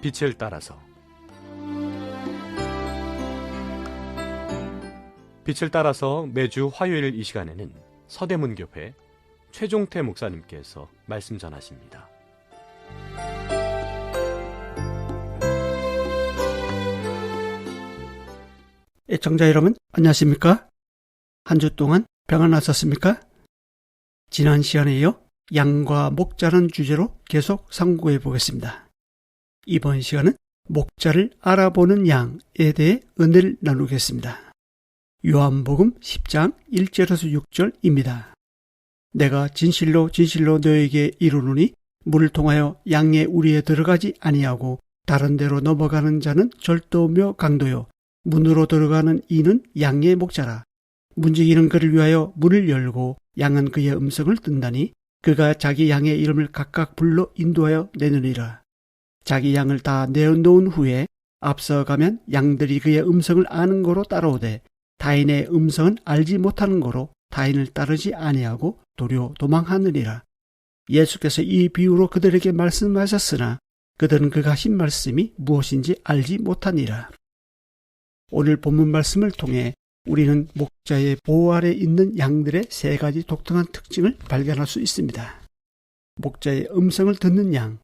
빛을 따라서. 빛을 따라서 매주 화요일 이 시간에는 서대문교회 최종태 목사님께서 말씀 전하십니다. 애청자 여러분, 안녕하십니까? 한 주 동안 평안하셨습니까? 지난 시간에요, 양과 목자라는 주제로 계속 상고해 보겠습니다. 이번 시간은 목자를 알아보는 양에 대해 은혜를 나누겠습니다. 요한복음 10장 1절에서 6절입니다. 내가 진실로 진실로 너에게 이르노니 물을 통하여 양의 우리에 들어가지 아니하고 다른 데로 넘어가는 자는 절도며 강도요 문으로 들어가는 이는 양의 목자라. 문지기는 그를 위하여 문을 열고 양은 그의 음성을 듣나니 그가 자기 양의 이름을 각각 불러 인도하여 내느니라. 자기 양을 다 내어놓은 후에 앞서가면 양들이 그의 음성을 아는 거로 따라오되 타인의 음성은 알지 못하는 거로 타인을 따르지 아니하고 도리어 도망하느니라. 예수께서 이 비유로 그들에게 말씀하셨으나 그들은 그가 하신 말씀이 무엇인지 알지 못하니라. 오늘 본문 말씀을 통해 우리는 목자의 보호 아래 있는 양들의 세 가지 독특한 특징을 발견할 수 있습니다. 목자의 음성을 듣는 양,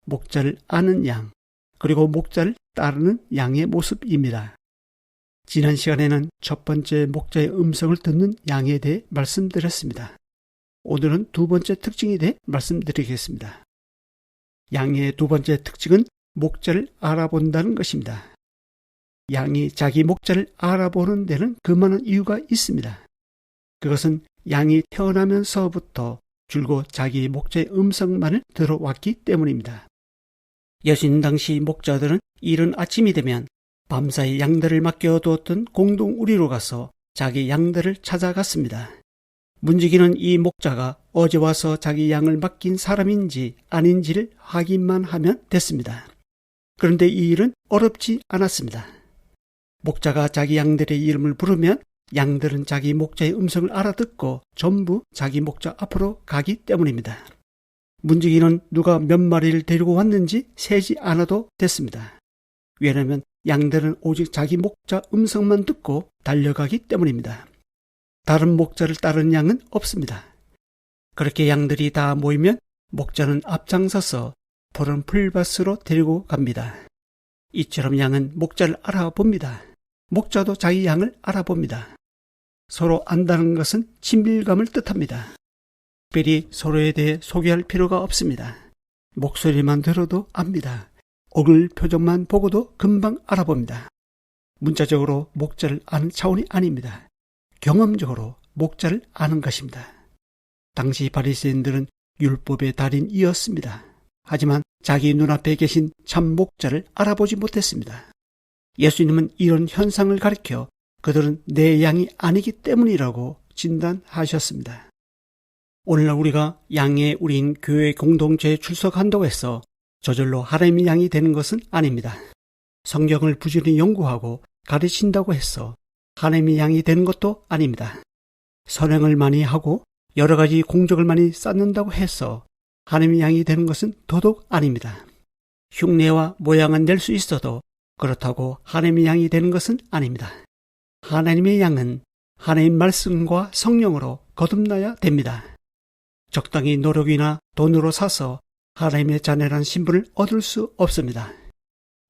목자를 아는 양, 그리고 목자를 따르는 양의 모습입니다. 지난 시간에는 첫 번째 목자의 음성을 듣는 양에 대해 말씀드렸습니다. 오늘은 두 번째 특징에 대해 말씀드리겠습니다. 양의 두 번째 특징은 목자를 알아본다는 것입니다. 양이 자기 목자를 알아보는 데는 그만한 이유가 있습니다. 그것은 양이 태어나면서부터 줄곧 자기 목자의 음성만을 들어왔기 때문입니다. 예수님 당시 목자들은 이른 아침이 되면 밤사이 양들을 맡겨두었던 공동우리로 가서 자기 양들을 찾아갔습니다. 문지기는 이 목자가 어제 와서 자기 양을 맡긴 사람인지 아닌지를 확인만 하면 됐습니다. 그런데 이 일은 어렵지 않았습니다. 목자가 자기 양들의 이름을 부르면 양들은 자기 목자의 음성을 알아듣고 전부 자기 목자 앞으로 가기 때문입니다. 문지기는 누가 몇 마리를 데리고 왔는지 세지 않아도 됐습니다. 왜냐하면 양들은 오직 자기 목자 음성만 듣고 달려가기 때문입니다. 다른 목자를 따르는 양은 없습니다. 그렇게 양들이 다 모이면 목자는 앞장서서 푸른 풀밭으로 데리고 갑니다. 이처럼 양은 목자를 알아봅니다. 목자도 자기 양을 알아봅니다. 서로 안다는 것은 친밀감을 뜻합니다. 특별히 서로에 대해 소개할 필요가 없습니다. 목소리만 들어도 압니다. 얼굴 표정만 보고도 금방 알아봅니다. 문자적으로 목자를 아는 차원이 아닙니다. 경험적으로 목자를 아는 것입니다. 당시 바리새인들은 율법의 달인이었습니다. 하지만 자기 눈앞에 계신 참 목자를 알아보지 못했습니다. 예수님은 이런 현상을 가리켜 그들은 내 양이 아니기 때문이라고 진단하셨습니다. 오늘날 우리가 양의 우리인 교회 공동체에 출석한다고 해서 저절로 하나님의 양이 되는 것은 아닙니다. 성경을 부지런히 연구하고 가르친다고 해서 하나님의 양이 되는 것도 아닙니다. 선행을 많이 하고 여러 가지 공적을 많이 쌓는다고 해서 하나님의 양이 되는 것은 더더욱 아닙니다. 흉내와 모양은 낼 수 있어도 그렇다고 하나님의 양이 되는 것은 아닙니다. 하나님의 양은 하나님 말씀과 성령으로 거듭나야 됩니다. 적당히 노력이나 돈으로 사서 하나님의 자녀라는 신분을 얻을 수 없습니다.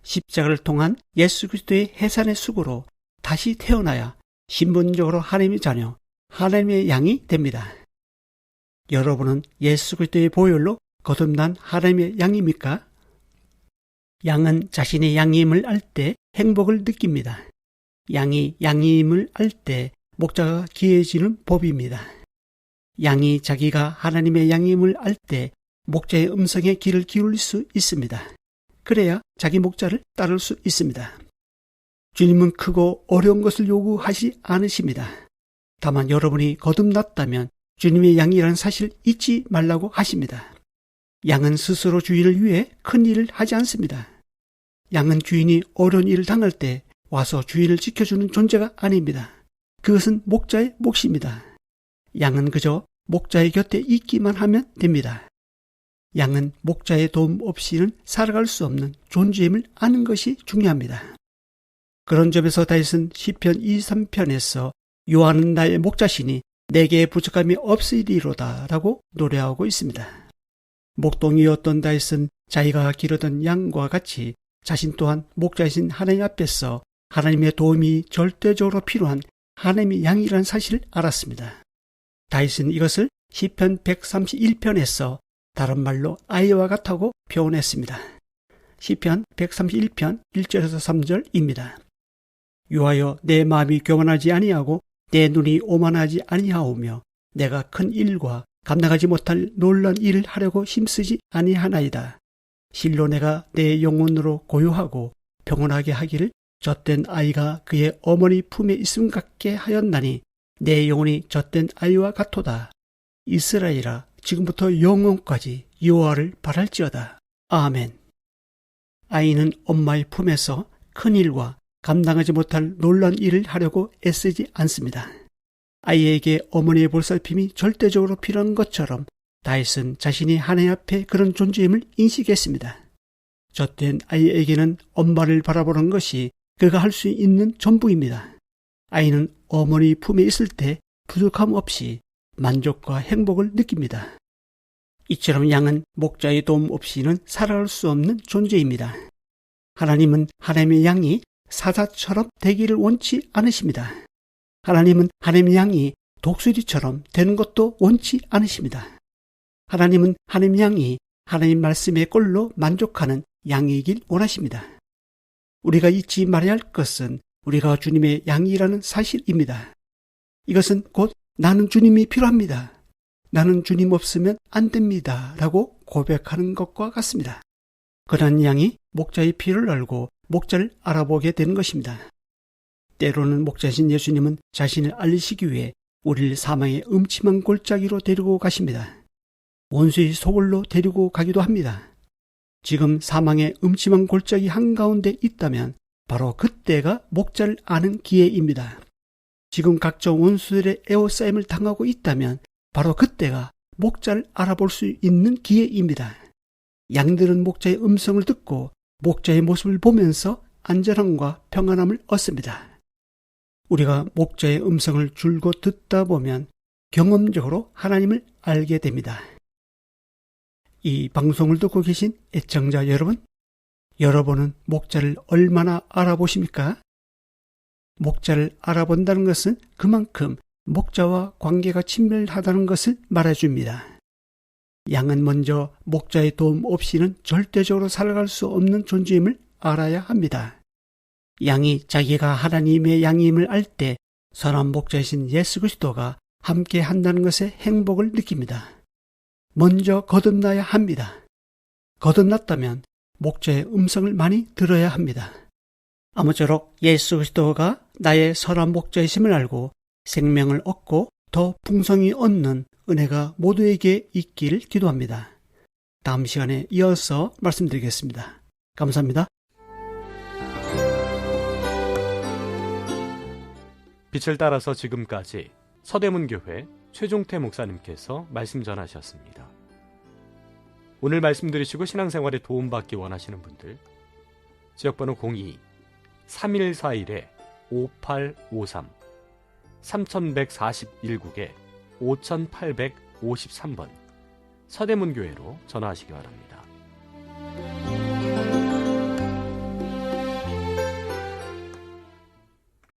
십자가를 통한 예수 그리스도의 해산의 수고로 다시 태어나야 신분적으로 하나님의 자녀, 하나님의 양이 됩니다. 여러분은 예수 그리스도의 보혈로 거듭난 하나님의 양입니까? 양은 자신의 양임을 알 때 행복을 느낍니다. 양이 양임을 알 때 목자가 귀해지는 법입니다. 양이 자기가 하나님의 양임을 알 때 목자의 음성에 귀를 기울일 수 있습니다. 그래야 자기 목자를 따를 수 있습니다. 주님은 크고 어려운 것을 요구하지 않으십니다. 다만 여러분이 거듭났다면 주님의 양이라는 사실을 잊지 말라고 하십니다. 양은 스스로 주인을 위해 큰 일을 하지 않습니다. 양은 주인이 어려운 일을 당할 때 와서 주인을 지켜주는 존재가 아닙니다. 그것은 목자의 몫입니다. 양은 그저 목자의 곁에 있기만 하면 됩니다. 양은 목자의 도움 없이는 살아갈 수 없는 존재임을 아는 것이 중요합니다. 그런 점에서 다윗은 시편 23편에서 여호와는 나의 목자시니 내게 부족함이 없으리로다 라고 노래하고 있습니다. 목동이었던 다윗은 자기가 기르던 양과 같이 자신 또한 목자이신 하나님 앞에서 하나님의 도움이 절대적으로 필요한 하나님의 양이라는 사실을 알았습니다. 다윗은 이것을 시편 131편에서 다른 말로 아이와 같다고 표현했습니다. 시편 131편 1절에서 3절입니다. 여호와여, 내 마음이 교만하지 아니하고 내 눈이 오만하지 아니하오며 내가 큰 일과 감당하지 못할 놀라운 일을 하려고 힘쓰지 아니하나이다. 실로 내가 내 영혼으로 고요하고 평온하게 하기를 젖된 아이가 그의 어머니 품에 있음 같게 하였나니 내 영혼이 젖된 아이와 같도다. 이스라엘아, 지금부터 영원까지 여호와를 바랄지어다. 아멘. 아이는 엄마의 품에서 큰 일과 감당하지 못할 놀라운 일을 하려고 애쓰지 않습니다. 아이에게 어머니의 보살핌이 절대적으로 필요한 것처럼 다윗은 자신이 하나님 앞에 그런 존재임을 인식했습니다. 젖된 아이에게는 엄마를 바라보는 것이 그가 할 수 있는 전부입니다. 아이는 어머니 품에 있을 때 부족함 없이 만족과 행복을 느낍니다. 이처럼 양은 목자의 도움 없이는 살아갈 수 없는 존재입니다. 하나님은 하나님의 양이 사자처럼 되기를 원치 않으십니다. 하나님은 하나님의 양이 독수리처럼 되는 것도 원치 않으십니다. 하나님은 하나님의 양이 하나님 말씀의 꼴로 만족하는 양이길 원하십니다. 우리가 잊지 말아야 할 것은 우리가 주님의 양이라는 사실입니다. 이것은 곧 나는 주님이 필요합니다. 나는 주님 없으면 안 됩니다. 라고 고백하는 것과 같습니다. 그런 양이 목자의 필요를 알고 목자를 알아보게 되는 것입니다. 때로는 목자신 예수님은 자신을 알리시기 위해 우리를 사망의 음침한 골짜기로 데리고 가십니다. 원수의 소굴로 데리고 가기도 합니다. 지금 사망의 음침한 골짜기 한가운데 있다면 바로 그때가 목자를 아는 기회입니다. 지금 각종 원수들의 에워싸임을 당하고 있다면 바로 그때가 목자를 알아볼 수 있는 기회입니다. 양들은 목자의 음성을 듣고 목자의 모습을 보면서 안전함과 평안함을 얻습니다. 우리가 목자의 음성을 줄곧 듣다 보면 경험적으로 하나님을 알게 됩니다. 이 방송을 듣고 계신 애청자 여러분, 여러분은 목자를 얼마나 알아보십니까? 목자를 알아본다는 것은 그만큼 목자와 관계가 친밀하다는 것을 말해줍니다. 양은 먼저 목자의 도움 없이는 절대적으로 살아갈 수 없는 존재임을 알아야 합니다. 양이 자기가 하나님의 양임을 알 때 선한 목자이신 예수 그리스도가 함께 한다는 것에 행복을 느낍니다. 먼저 거듭나야 합니다. 거듭났다면 목자의 음성을 많이 들어야 합니다. 아무쪼록 예수 그리스도가 나의 선한 목자이심을 알고 생명을 얻고 더 풍성히 얻는 은혜가 모두에게 있기를 기도합니다. 다음 시간에 이어서 말씀드리겠습니다. 감사합니다. 빛을 따라서 지금까지 서대문교회 최종태 목사님께서 말씀 전하셨습니다. 오늘 말씀 들으시고 신앙생활에 도움받기 원하시는 분들 지역번호 02-3141-5853 3141국에 5853번 서대문교회로 전화하시기 바랍니다.